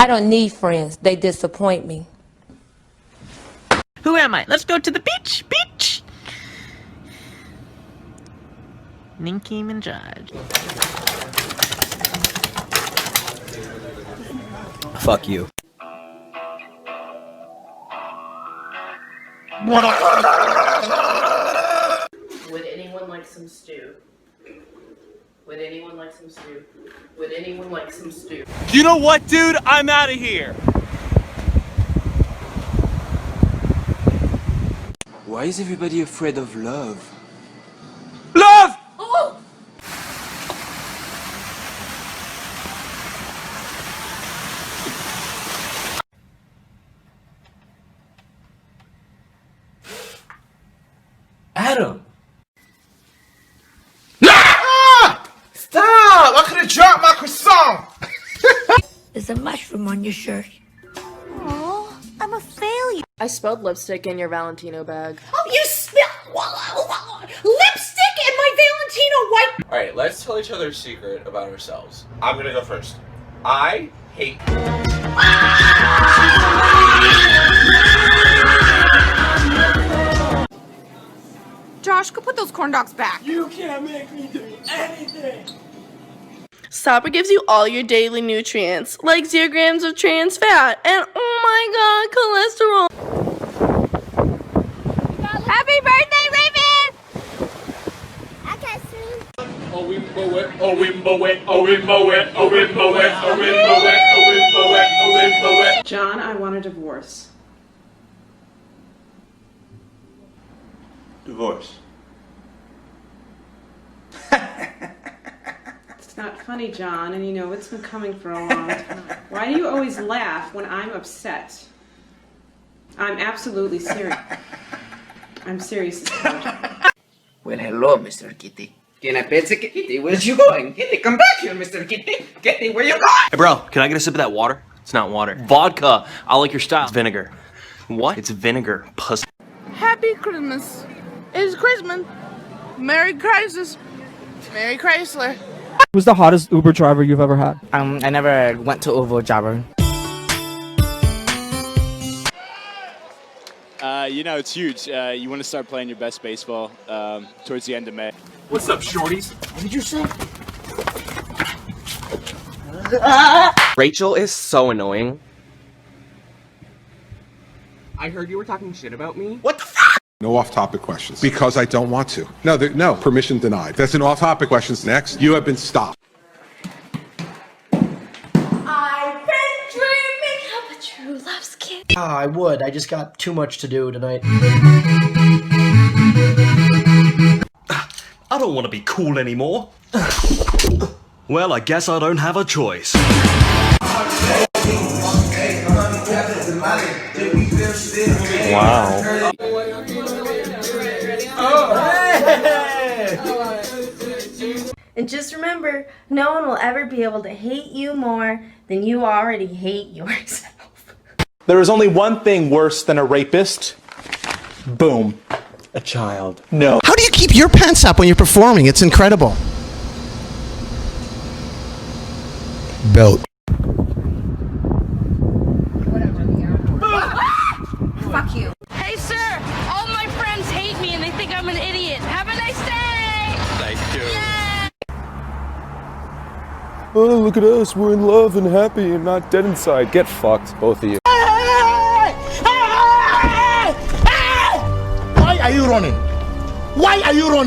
I don't need friends. They disappoint me. Who am I? Let's go to the beach! Beach! Nicki Minaj. Fuck you. Would anyone like some stew? Would anyone like some stew? Would anyone like some stew? You know what, dude? I'm out of here. Why is everybody afraid of love? Love! Oh! Adam! Stop! I could have dropped my croissant! There's a mushroom on your shirt. Oh, I'm a failure. I spilled lipstick in your Valentino bag. Oh, you spilled lipstick in my Valentino white. Alright, let's tell each other a secret about ourselves. I'm gonna go first. I hate Josh, go put those corn dogs back. You can't make me do anything! Supper gives you all your daily nutrients, like 0 grams of trans fat, and oh my god, cholesterol. Happy birthday, Raven! I can sing. Oh, wimbo it, oh, wimbo it, oh, wimbo it, oh, wimbo it, oh, wimbo it, oh, wimbo it, oh, wimbo it. John, I want a divorce. divorce. It's not funny, John, and you know it's been coming for a long time. Why do you always laugh when I'm upset? I'm absolutely serious. I'm serious. Well, hello, Mr. Kitty. Can I pet the kitty? Where's you going? Kitty, come back here, Mr. Kitty. Kitty, where you going? Hey bro, can I get a sip of that water? It's not water. Vodka. I like your style. It's vinegar. What? It's vinegar. Pussy. Happy Christmas. It's Christmas. Merry Crisis. Merry Chrysler. Who's the hottest Uber driver you've ever had? I never went to Uber driver. You know, it's huge. You want to start playing your best baseball towards the end of May. What's up, shorties? What did you say? Rachel is so annoying. I heard you were talking shit about me. What the fuck? No off-topic questions. Because I don't want to. No, no, permission denied. That's an off-topic questions. Next, you have been stopped. I've been dreaming of a true love's kiss. I would. I just got too much to do tonight. I don't want to be cool anymore. Well, I guess I don't have a choice. Wow. And just remember, no one will ever be able to hate you more than you already hate yourself. There is only one thing worse than a rapist. Boom. A child. No. How do you keep your pants up when you're performing? It's incredible. Belt. Fuck you. Hey, sir, all my friends hate me and they think I'm an idiot. Have a nice day! Thank you. Oh, look at us. We're in love and happy and not dead inside. Get fucked, both of you. Why are you running? Why are you running?